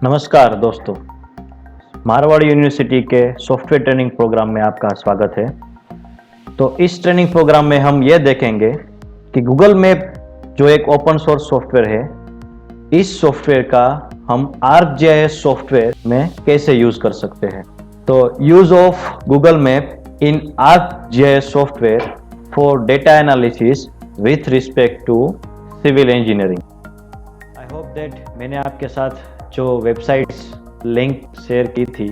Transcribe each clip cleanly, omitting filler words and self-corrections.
नमस्कार दोस्तों, मारवाड़ यूनिवर्सिटी के सॉफ्टवेयर ट्रेनिंग प्रोग्राम में आपका स्वागत है। तो इस ट्रेनिंग प्रोग्राम में हम ये देखेंगे कि गूगल मैप जो एक ओपन सोर्स सॉफ्टवेयर है, इस सॉफ्टवेयर का हम ArcGIS सॉफ्टवेयर में कैसे यूज कर सकते हैं। तो use of Google map in ArcGIS software for data analysis with respect to civil engineering. I hope that मैंने आपके साथ जो वेबसाइट्स लिंक शेयर की थी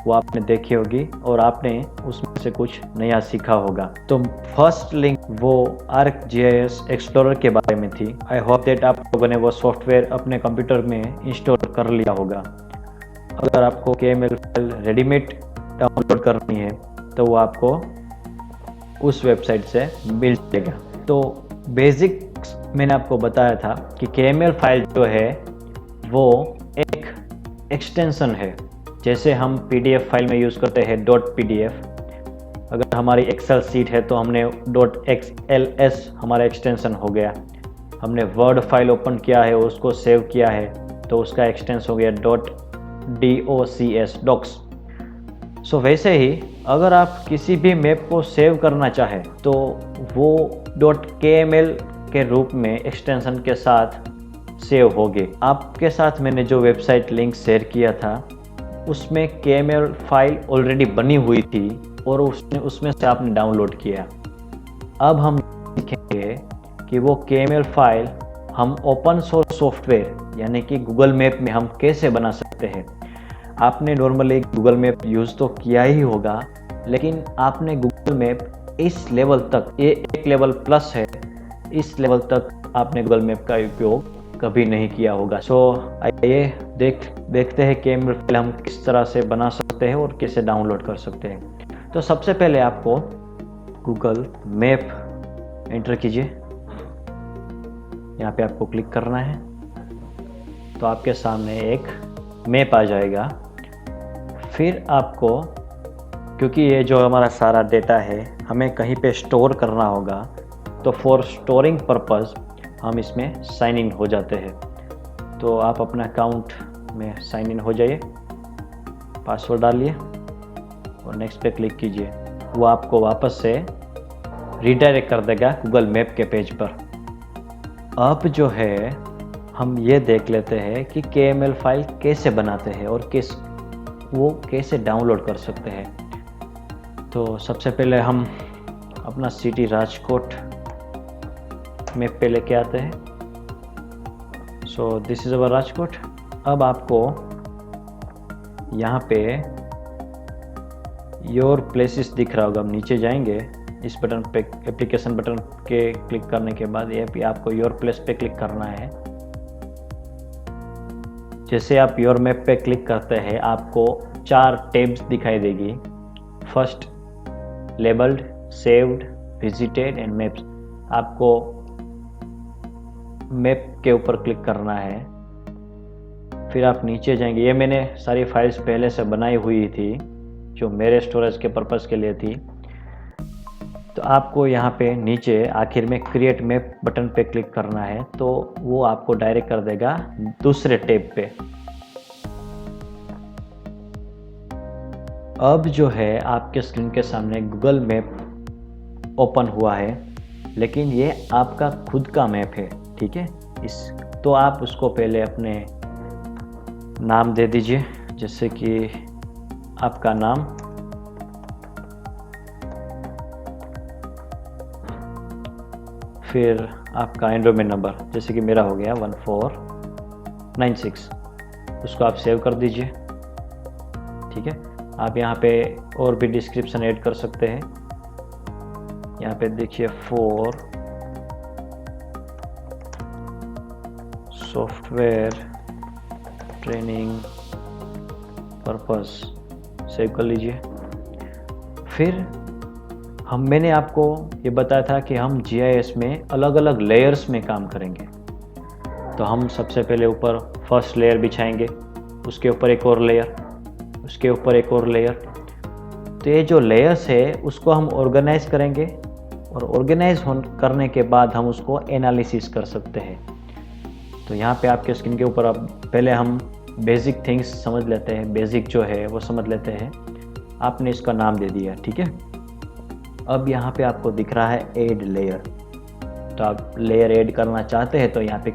वो आपने देखी होगी और आपने उसमें से कुछ नया सीखा होगा। तो फर्स्ट लिंक वो ArcGIS एक्सप्लोरर के बारे में थी। आई होप दैट आप लोगों ने वो सॉफ्टवेयर अपने कंप्यूटर में इंस्टॉल कर लिया होगा। अगर आपको KML फाइल रेडीमेड डाउनलोड करनी है तो वो आपको उस वेबसाइट से मिल जाएगा। तो बेसिक्स मैंने आपको बताया था कि KML फाइल जो है वो एक एक्सटेंशन है। जैसे हम PDF फाइल में यूज़ करते हैं .pdf, अगर हमारी एक्सेल सीट है तो हमने .xls हमारा एक्सटेंशन हो गया। हमने वर्ड फाइल ओपन किया है, उसको सेव किया है तो उसका एक्सटेंशन हो गया .docs। सो वैसे ही अगर आप किसी भी मैप को सेव करना चाहें तो वो .kml के रूप में एक्सटेंशन के साथ सेव होगी। आपके साथ मैंने जो वेबसाइट लिंक शेयर किया था उसमें KML फाइल ऑलरेडी बनी हुई थी और उसमें से आपने डाउनलोड किया। अब हम सीखेंगे कि वो KML फाइल हम ओपन सोर्स सॉफ्टवेयर यानी कि गूगल मैप में हम कैसे बना सकते हैं। आपने नॉर्मली गूगल मैप यूज़ तो किया ही होगा, लेकिन आपने गूगल मैप इस लेवल तक, ये एक लेवल प्लस है, इस लेवल तक आपने गूगल मैप का उपयोग कभी नहीं किया होगा। सो आइए देखते हैं KML फाइल हम किस तरह से बना सकते हैं और कैसे डाउनलोड कर सकते हैं। तो सबसे पहले आपको गूगल मैप एंटर कीजिए, यहाँ पे आपको क्लिक करना है तो आपके सामने एक मैप आ जाएगा। फिर आपको, क्योंकि ये जो हमारा सारा डेटा है हमें कहीं पे स्टोर करना होगा, तो फॉर स्टोरिंग पर्पज़ हम इसमें साइन इन हो जाते हैं। तो आप अपना अकाउंट में साइन इन हो जाइए, पासवर्ड डालिए और नेक्स्ट पे क्लिक कीजिए। वो आपको वापस से रीडायरेक्ट कर देगा गूगल मैप के पेज पर। अब जो है हम ये देख लेते हैं कि KML फाइल कैसे बनाते हैं और वो कैसे डाउनलोड कर सकते हैं। तो सबसे पहले हम अपना सिटी राजकोट मैप पे लेके आते हैं। So this is our Rajkot. अब आपको यहाँ पे योर प्लेसेस दिख रहा होगा, हम नीचे जाएंगे, इस बटन पे एप्लीकेशन बटन के क्लिक करने के बाद ये भी आपको योर प्लेस पे क्लिक करना है। जैसे आप योर मैप पे क्लिक करते हैं आपको 4 टैब्स दिखाई देगी। First labelled, saved, visited and maps. आपको मैप के ऊपर क्लिक करना है, फिर आप नीचे जाएंगे। ये मैंने सारी फाइल्स पहले से बनाई हुई थी जो मेरे स्टोरेज के पर्पज़ के लिए थी। तो आपको यहाँ पे नीचे आखिर में क्रिएट मैप बटन पे क्लिक करना है तो वो आपको डायरेक्ट कर देगा दूसरे टैब पे। अब जो है आपके स्क्रीन के सामने गूगल मैप ओपन हुआ है, लेकिन ये आपका खुद का मैप है, ठीक है। तो आप उसको पहले अपने नाम दे दीजिए, जैसे कि आपका नाम, फिर आपका एनरोलमेंट नंबर, जैसे कि मेरा हो गया 1496, उसको आप सेव कर दीजिए, ठीक है। आप यहाँ पे और भी डिस्क्रिप्शन ऐड कर सकते हैं। यहाँ पे देखिए for software training purpose save कर लीजिए। फिर मैंने आपको ये बताया था कि हम GIS में अलग अलग लेयर्स में काम करेंगे। तो हम सबसे पहले ऊपर फर्स्ट लेयर बिछाएंगे, उसके ऊपर एक और लेयर, उसके ऊपर एक और लेयर। तो ये जो लेयर्स है उसको हम ऑर्गेनाइज करेंगे और ऑर्गेनाइज करने के बाद हम उसको एनालिसिस कर सकते हैं। तो यहाँ पे आपके स्क्रीन के ऊपर अब पहले हम बेसिक थिंग्स समझ लेते हैं, बेसिक जो है वो समझ लेते हैं। आपने इसका नाम दे दिया, ठीक है। अब यहाँ पे आपको दिख रहा है ऐड लेयर, तो आप लेयर ऐड करना चाहते हैं तो यहाँ पे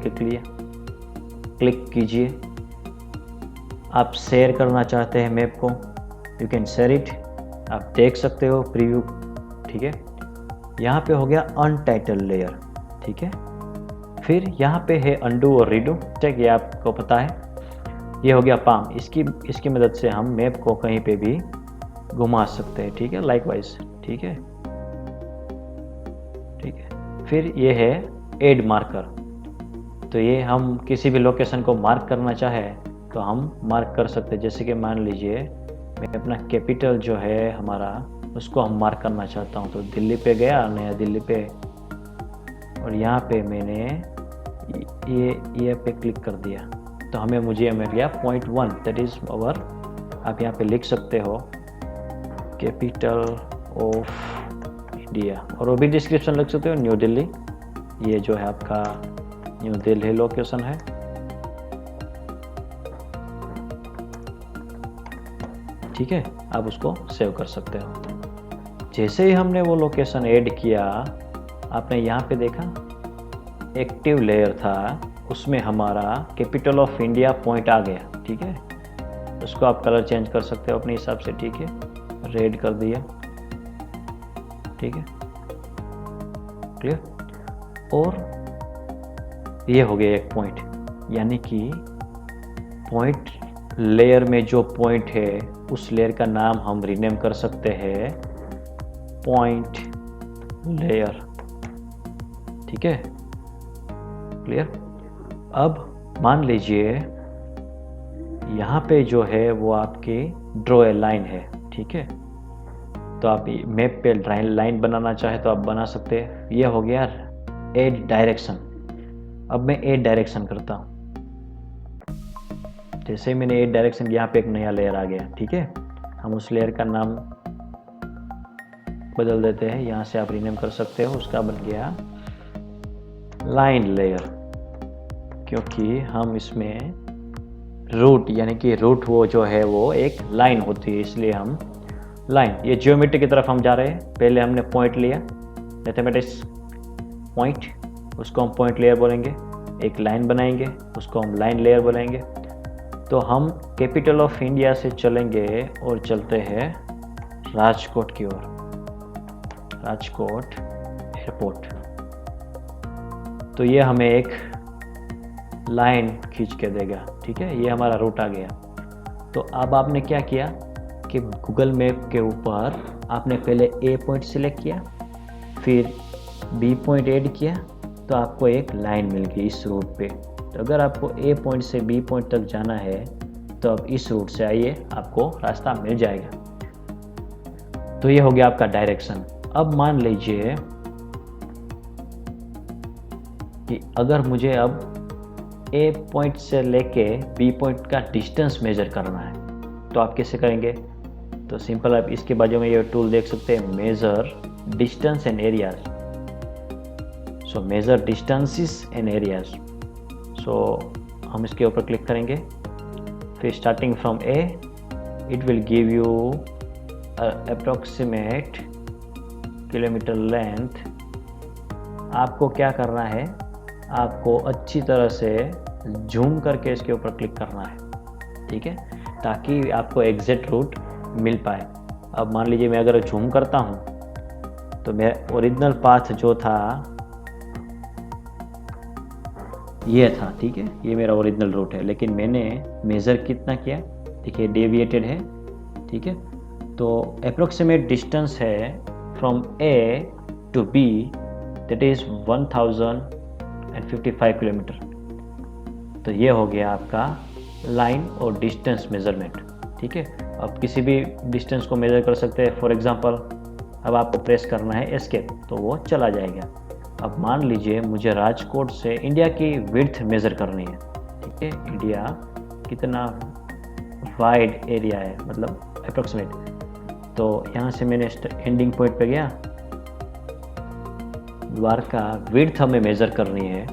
क्लिक कीजिए। आप शेयर करना चाहते हैं मैप को, यू कैन शेयर इट, आप देख सकते हो प्रीव्यू, ठीक है। यहाँ पे हो गया अनटाइटल लेयर, ठीक है। फिर यहाँ पे है अंडू और रीडू, ठीक, ये आपको पता है। ये हो गया पाम, इसकी मदद से हम मैप को कहीं पे भी घुमा सकते हैं, ठीक है, लाइकवाइज, ठीक है, ठीक है। फिर ये है ऐड मार्कर, तो ये हम किसी भी लोकेशन को मार्क करना चाहे तो हम मार्क कर सकते हैं। जैसे कि मान लीजिए मैं अपना कैपिटल जो है हमारा उसको हम मार्क करना चाहता हूँ, तो दिल्ली पे गया, नया दिल्ली पे, और यहाँ पे मैंने ये पे क्लिक कर दिया, तो हमें मुझे मिल गया .1, दैट इज़ आवर, आप यहाँ पे लिख सकते हो कैपिटल ऑफ इंडिया, और वो भी डिस्क्रिप्शन लिख सकते हो न्यू दिल्ली, ये जो है आपका न्यू दिल्ली लोकेशन है। ठीक है, आप उसको सेव कर सकते हो। जैसे ही हमने वो लोकेशन ऐड किया, आपने यहाँ पे देखा एक्टिव लेयर था, उसमें हमारा कैपिटल ऑफ इंडिया पॉइंट आ गया, ठीक है। उसको आप कलर चेंज कर सकते हो अपने हिसाब से, ठीक है, रेड कर दिया, ठीक है, क्लियर। और ये हो गया एक पॉइंट, यानी कि पॉइंट लेयर में जो पॉइंट है उस लेयर का नाम हम रीनेम कर सकते हैं पॉइंट लेयर, ठीक है, क्लियर। अब मान लीजिए यहाँ पे जो है वो आपकी ड्रॉ ए लाइन है, ठीक है, तो आप मैप पे लाइन बनाना चाहे तो आप बना सकते हैं। ये हो गया ऐड डायरेक्शन। अब मैं ऐड डायरेक्शन करता हूँ, जैसे ही मैंने ऐड डायरेक्शन, यहाँ पे एक नया लेयर आ गया, ठीक है। हम उस लेयर का नाम बदल देते हैं, यहाँ से आप रीनेम कर सकते हो, उसका बन गया लाइन लेयर, क्योंकि हम इसमें रूट, यानी कि रूट वो जो है वो एक लाइन होती है, इसलिए हम लाइन, ये ज्योमेट्री की तरफ हम जा रहे हैं। पहले हमने पॉइंट लिया, मैथमेटिक्स पॉइंट, उसको हम पॉइंट लेयर बोलेंगे, एक लाइन बनाएंगे, उसको हम लाइन लेयर बोलेंगे। तो हम कैपिटल ऑफ इंडिया से चलेंगे और चलते हैं राजकोट की ओर, राजकोट एयरपोर्ट, तो ये हमें एक लाइन खींच के देगा, ठीक है, ये हमारा रूट आ गया। तो अब आपने क्या किया कि गूगल मैप के ऊपर आपने पहले ए पॉइंट सिलेक्ट किया, फिर बी पॉइंट ऐड किया, तो आपको एक लाइन मिल गई इस रूट पे। तो अगर आपको ए पॉइंट से बी पॉइंट तक जाना है तो अब इस रूट से आइए, आपको रास्ता मिल जाएगा। तो ये हो गया आपका डायरेक्शन। अब मान लीजिए कि अगर मुझे अब ए पॉइंट से लेके बी पॉइंट का डिस्टेंस मेजर करना है, तो आप कैसे करेंगे? तो सिंपल, आप इसके बाजू में ये टूल देख सकते हैं, measure distance and areas. So measure distances and areas, so हम इसके ऊपर क्लिक करेंगे, फिर starting from A it will give you approximate kilometre length. आपको क्या करना है, आपको अच्छी तरह से जूम करके इसके ऊपर क्लिक करना है, ठीक है, ताकि आपको एग्जैक्ट रूट मिल पाए। अब मान लीजिए मैं अगर जूम करता हूँ तो मेरा ओरिजिनल पाथ जो था ये था, ठीक है, ये मेरा ओरिजिनल रूट है, लेकिन मैंने मेज़र कितना किया, देखिए डेविएटेड है, ठीक है। तो अप्रोक्सीमेट डिस्टेंस है from A to B, that is 1055 kilometre. तो ये हो गया आपका लाइन और डिस्टेंस मेज़रमेंट, ठीक है। अब किसी भी डिस्टेंस को मेज़र कर सकते हैं। फॉर एग्जांपल, अब आपको प्रेस करना है एस्केप, तो वो चला जाएगा। अब मान लीजिए मुझे राजकोट से इंडिया की विड्थ मेज़र करनी है, ठीक है, इंडिया कितना वाइड एरिया है, मतलब अप्रोक्सीमेट। तो यहाँ से मैंने एंडिंग पॉइंट पे गया, द्वारका विड्थ हमें मेज़र करनी है।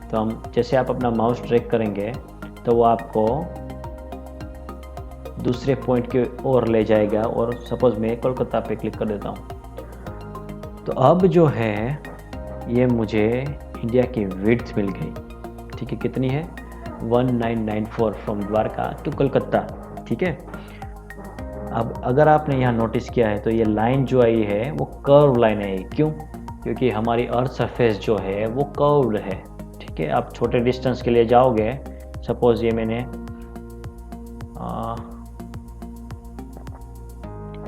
तो हम जैसे आप अपना माउस ड्रैग करेंगे तो वो आपको दूसरे पॉइंट के ओर ले जाएगा। और सपोज मैं कोलकाता पे क्लिक कर देता हूँ, तो अब जो है ये मुझे इंडिया की विड्थ मिल गई। ठीक है, कितनी है? 1994 फ्रॉम द्वारका टू कोलकाता। ठीक है, अब अगर आपने यहाँ नोटिस किया है तो ये लाइन जो आई है वो कर्व लाइन है। क्यों? क्योंकि हमारी अर्थ सरफेस जो है वो कर्व्ड है। ठीक है, आप छोटे डिस्टेंस के लिए जाओगे, सपोज ये मैंने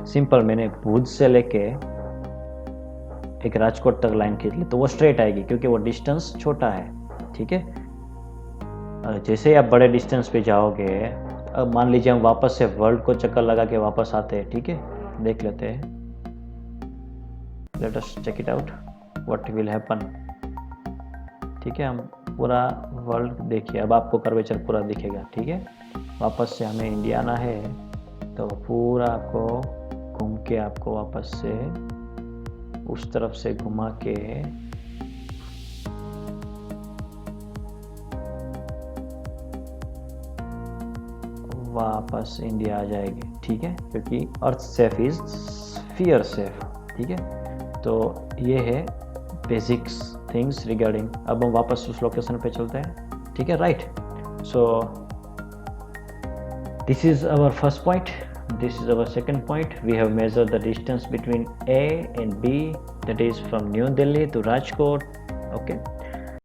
सिंपल मैंने भुज से लेके एक राजकोट तक लाइन खींच ली तो वो स्ट्रेट आएगी, क्योंकि वो डिस्टेंस छोटा है। ठीक है, जैसे ही आप बड़े डिस्टेंस पे जाओगे, अब मान लीजिए हम वापस से वर्ल्ड को चक्कर लगा के वापस आते हैं। ठीक है, देख लेते हैं, let us check it out what will happen. ठीक है, हम पूरा वर्ल्ड देखिए, अब आपको कर्वेचर पूरा दिखेगा। ठीक है, वापस से हमें इंडिया आना है तो पूरा आपको घूम के आपको वापस से उस तरफ से घुमा के वापस इंडिया आ जाएगी। ठीक है, क्योंकि अर्थ सेफ इज स्फीयर सेफ। ठीक है, तो ये है बेसिक्स थिंग्स रिगार्डिंग। अब हम वापस उस लोकेशन पे चलते हैं। ठीक है, right. So this is our first point, this is our second point. We have measured the distance between A and B, that is from New Delhi to Rajkot. Okay,